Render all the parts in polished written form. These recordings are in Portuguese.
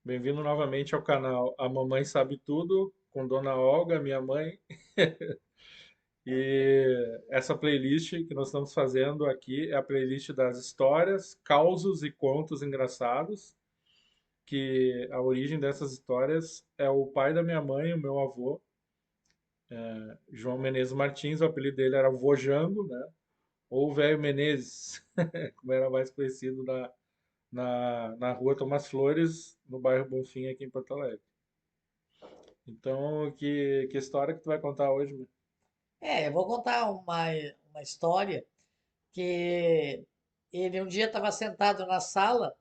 Bem-vindo novamente ao canal A Mamãe Sabe Tudo, com Dona Olga, minha mãe. E essa playlist que nós estamos fazendo aqui é a playlist das histórias, causos e contos engraçados, que a origem dessas histórias é o pai da minha mãe, o meu avô, João Menezes Martins. O apelido dele era Vô Jango, né? Ou Velho Menezes, como era mais conhecido na rua Tomás Flores, no bairro Bonfim, aqui em Porto Alegre. Então, que história que tu vai contar hoje, meu? Eu vou contar uma história que ele um dia estava sentado na sala,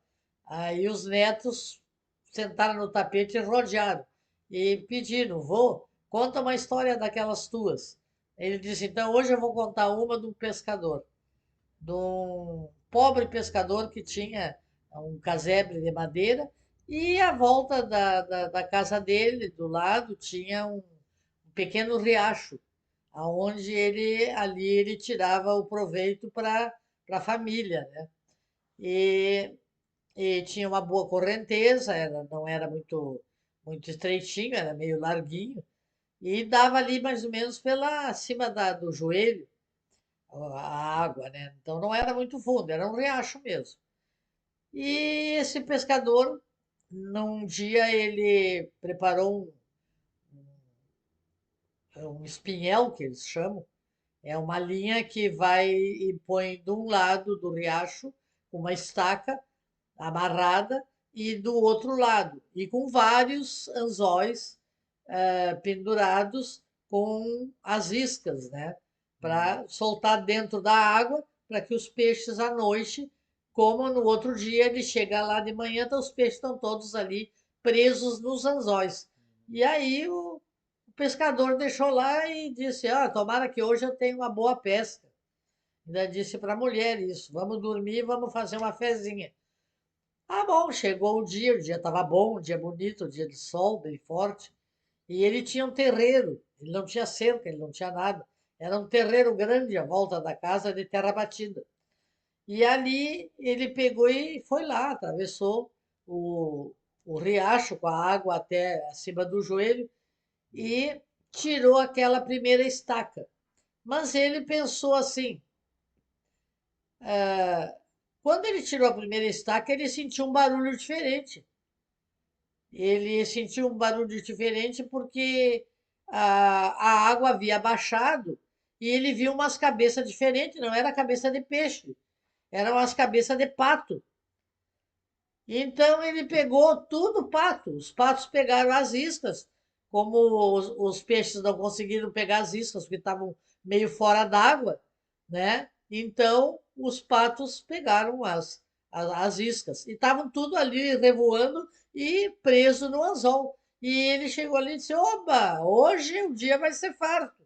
aí os netos sentaram no tapete e rodearam e pediram, vô, conta uma história daquelas tuas. Ele disse, então hoje eu vou contar uma de um pescador, de um pobre pescador que tinha um casebre de madeira e à volta da casa dele, do lado, tinha um pequeno riacho aonde ele ali ele tirava o proveito para a família, né? E, e tinha uma boa correnteza, não era muito estreitinho, era meio larguinho e dava ali mais ou menos pela acima do joelho a água, né? Então não era muito fundo, era um riacho mesmo. E esse pescador, num dia ele preparou um espinhel que eles chamam. É uma linha que vai e põe de um lado do riacho uma estaca amarrada e do outro lado, e com vários anzóis pendurados com as iscas, né? Hum. Para soltar dentro da água, para que os peixes à noite, como no outro dia ele chega lá de manhã, então os peixes estão todos ali presos nos anzóis. E aí o pescador deixou lá e disse: Ah, tomara que hoje eu tenha uma boa pesca. Ainda disse para a mulher isso: vamos dormir, vamos fazer uma fezinha. Ah, bom, chegou o dia estava bom, um dia bonito, um dia de sol bem forte. E ele tinha um terreiro, ele não tinha cerca, ele não tinha nada. Era um terreiro grande à volta da casa de terra batida. E ali ele pegou e foi lá, atravessou o, o riacho com a água até acima do joelho e tirou aquela primeira estaca. Mas ele pensou assim: quando ele tirou a primeira estaca, ele sentiu um barulho diferente. Ele sentiu um barulho diferente porque a água havia baixado e ele viu umas cabeças diferentes, não era cabeça de peixe, eram umas cabeças de pato. Então ele pegou tudo pato. Os patos pegaram as iscas, como os peixes não conseguiram pegar as iscas porque estavam meio fora d'água, né? Então os patos pegaram as iscas e estavam tudo ali revoando e preso no anzol. E ele chegou ali e disse: Oba, hoje o dia vai ser farto.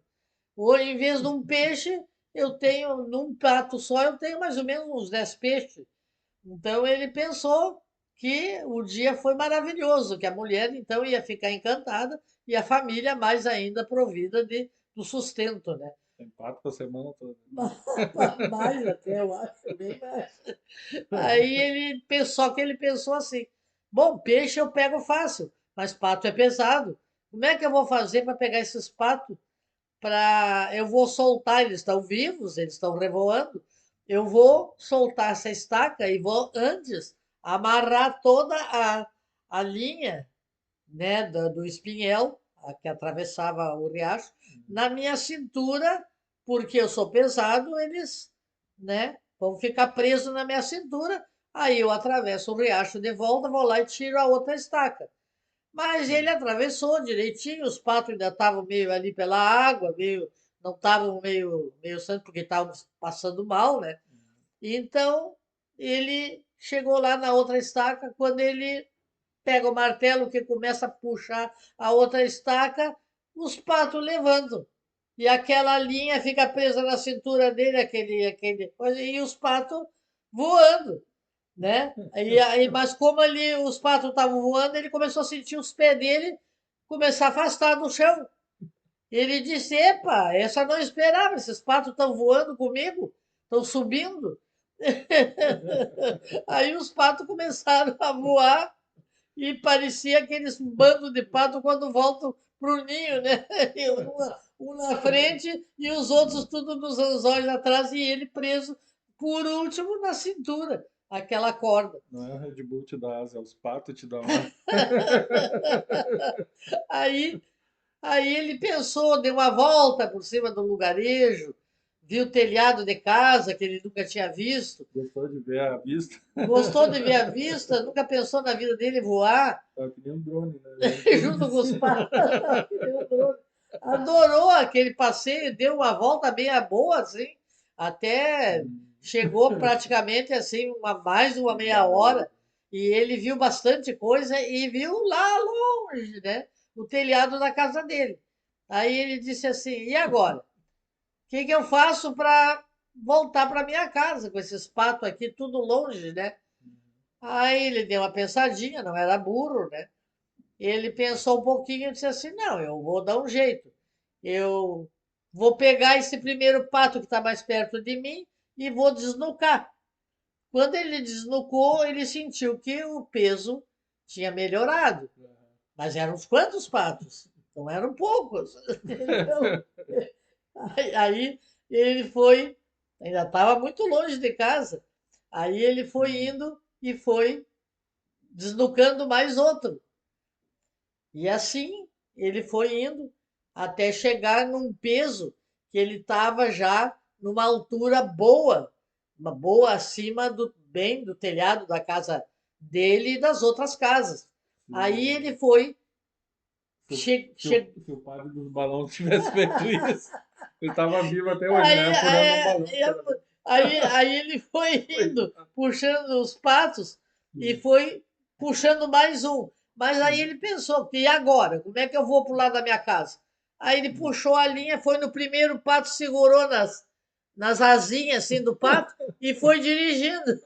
Hoje, em vez de um peixe, eu tenho, num prato só, eu tenho mais ou menos uns 10 peixes. Então ele pensou que o dia foi maravilhoso, que a mulher então ia ficar encantada e a família mais ainda provida do sustento, né? Tem pato a semana toda. Mais até, eu acho, bem mais. Aí só que ele pensou assim: bom, peixe eu pego fácil, mas pato é pesado. Como é que eu vou fazer para pegar esses patos? Eu vou soltar, eles estão vivos, eles estão revoando. Eu vou soltar essa estaca e vou antes amarrar toda a linha, né, do espinhel que atravessava o riacho na minha cintura, porque eu sou pesado, eles, né, vão ficar presos na minha cintura. Aí eu atravesso o riacho de volta, vou lá e tiro a outra estaca. Mas ele Hum. atravessou direitinho, os patos ainda estavam meio ali pela água, não estavam meio sangue porque estavam passando mal, né? Então ele chegou lá na outra estaca, quando ele pega o martelo que começa a puxar a outra estaca, os patos levantam. E aquela linha fica presa na cintura dele, aquele coisa, e os patos voando, né? Mas como ali os patos estavam voando, ele começou a sentir os pés dele começar a afastar do chão. Ele disse: Epa, essa eu não esperava, esses patos estão voando comigo, estão subindo. Aí os patos começaram a voar e parecia aqueles bando de pato quando voltam pro ninho, né? Um na frente e os outros tudo nos anzóis atrás e ele preso por último na cintura, aquela corda. Não é a Red Bull te dá asa, é os patos te dão asa. Aí, aí ele pensou, deu uma volta por cima do lugarejo, viu o telhado de casa que ele nunca tinha visto, Gostou de ver a vista? gostou de ver a vista, nunca pensou na vida dele voar, Tá que nem um drone, né? Vendo tudo junto de com os cima. pais. Adorou aquele passeio, deu uma volta bem boa, assim, até chegou praticamente assim, mais de uma meia hora, e ele viu bastante coisa e viu lá longe, né, o telhado da casa dele. Aí ele disse assim: e agora? O que que eu faço para voltar para minha casa com esses patos aqui tudo longe, né? Aí ele deu uma pensadinha, não era burro, né? Ele pensou um pouquinho e disse assim: não, eu vou dar um jeito. Eu vou pegar esse primeiro pato que está mais perto de mim e vou desnucar. Quando ele desnucou, ele sentiu que o peso tinha melhorado. Mas eram uns quantos patos? Não eram poucos. Então, aí ele foi, ainda estava muito longe de casa. Aí ele foi indo e foi desnucando mais outro. E assim ele foi indo até chegar num peso que ele estava já numa altura boa, uma boa acima do bem do telhado da casa dele e das outras casas. Se Aí o, ele foi, se o, che, se o, che, se o padre dos balões tivesse feito isso, ele tava vivo até hoje, aí, né? Furando um balão. aí, aí ele foi indo, Coitado. puxando os patos e foi puxando mais um. Mas aí ele pensou, que e agora? Como é que eu vou para o lado da minha casa? Aí ele puxou a linha, foi no primeiro pato, segurou nas asinhas assim do pato e foi dirigindo.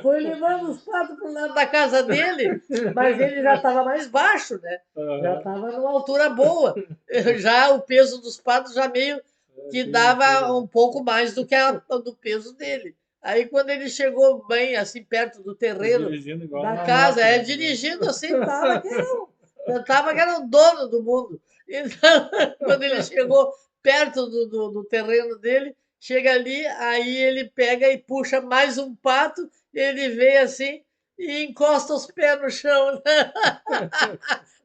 Foi levando os patos para o lado da casa dele, mas ele já estava mais baixo, né? Já Aham. estava numa altura boa. Já o peso dos patos já meio que Quem dava foi? um pouco mais do peso dele. Aí quando ele chegou bem assim perto do Foi terreiro dirigindo igual da uma casa, moto, né? dirigindo assim, tava que era o dono do mundo. Então, quando ele chegou perto do terreno dele, chega ali, aí ele pega e puxa mais um pato, ele vem assim e encosta os pés no chão, né?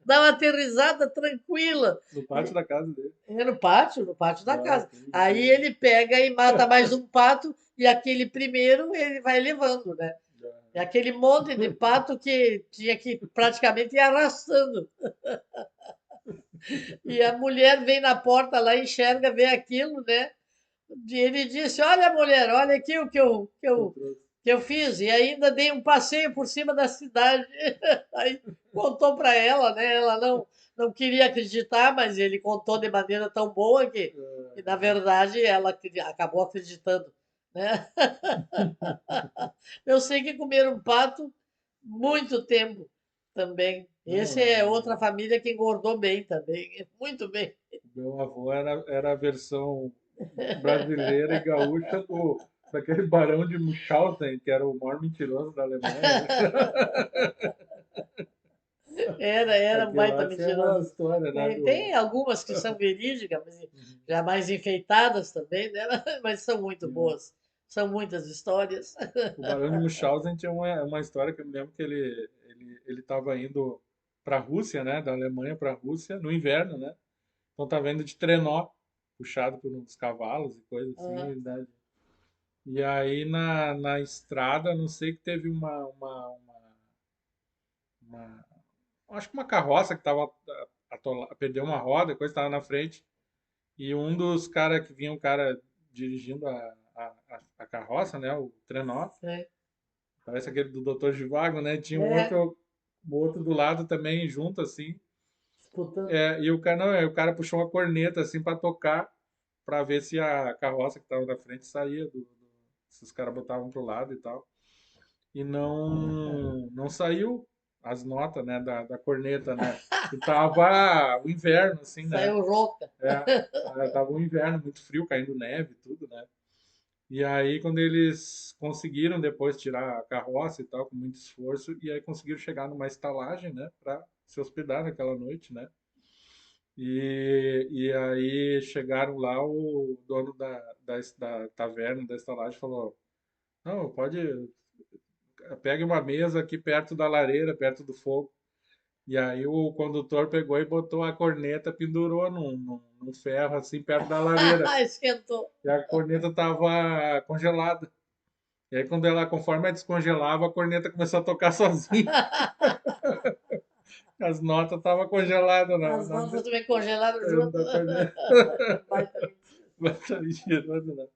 Dá uma aterrissada tranquila. No pátio da casa dele. É no pátio da Ah, casa. que Aí loucura. ele pega e mata mais um pato e aquele primeiro ele vai levando, né? É aquele monte de pato que tinha que praticamente ir arrastando. E a mulher vem na porta lá, enxerga, vê aquilo, né? E ele disse: olha, mulher, olha aqui o Eu trouxe. que eu fiz. E ainda dei um passeio por cima da cidade. Aí contou para ela, né? Ela não queria acreditar, mas ele contou de maneira tão boa que na verdade, ela acabou acreditando, né? Eu sei que comeram pato muito tempo também. Não, Esse é outra família que engordou bem também, muito bem. o meu avô era a versão brasileira e gaúcha daquele Barão de Munchausen, que era o maior mentiroso da Alemanha. Era um Aquele baita lá tinha umas mentiroso. histórias, né? Tem algumas que são verídicas, mas já mais enfeitadas também, né? Mas são muito boas. São muitas histórias. O Barão de Munchausen tinha uma história que eu me lembro que ele estava indo para a Rússia, né? Da Alemanha para a Rússia, no inverno, né? Então tava indo de trenó, puxado por uns cavalos e coisas Ah, assim, né? E aí na estrada, não sei que teve uma- acho que uma carroça que tava perdeu uma roda, coisa estava na frente, e um dos caras que vinha, um cara dirigindo a carroça, né, o trenó, é, parece aquele do Dr. Zhivago, né, tinha é, o outro do lado também junto assim, disputando. e o cara não, o cara puxou uma corneta assim para tocar, para ver se a carroça que estava na frente saía se os caras botavam pro lado e tal. E não saiu as notas, né, da corneta, né? E tava o inverno, assim, né? Saiu rouca. É, tava o inverno, muito frio, caindo neve e tudo, né? E aí, quando eles conseguiram depois tirar a carroça e tal, com muito esforço, e aí conseguiram chegar numa estalagem, né, para se hospedar naquela noite, né? E aí chegaram lá, o dono da taverna, da estalagem, falou: Não, pode, pegue uma mesa aqui perto da lareira, perto do fogo. E aí o condutor pegou e botou a corneta, pendurou num ferro assim perto da lareira. Esquentou. E a corneta estava congelada. E aí quando ela, conforme ela descongelava, a corneta começou a tocar sozinha. As notas estavam congeladas As notas também congelaram junto. da corneta. Baita mentira. Tá me tirando, né?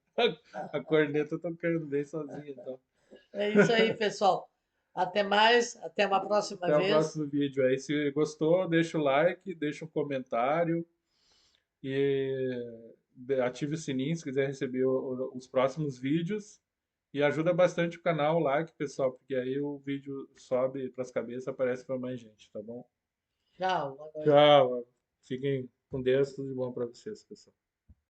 A corneta tocando bem sozinha, então. É isso aí, pessoal. Até mais, até uma próxima Até o vez. próximo vídeo aí. Se gostou, deixa o like, deixa um comentário e ative o sininho se quiser receber os próximos vídeos. E ajuda bastante o canal, o like, pessoal, porque aí o vídeo sobe para as cabeças, aparece para mais gente, tá bom? Tchau, boa noite. Tchau. Fiquem com Deus, tudo de bom para vocês, pessoal.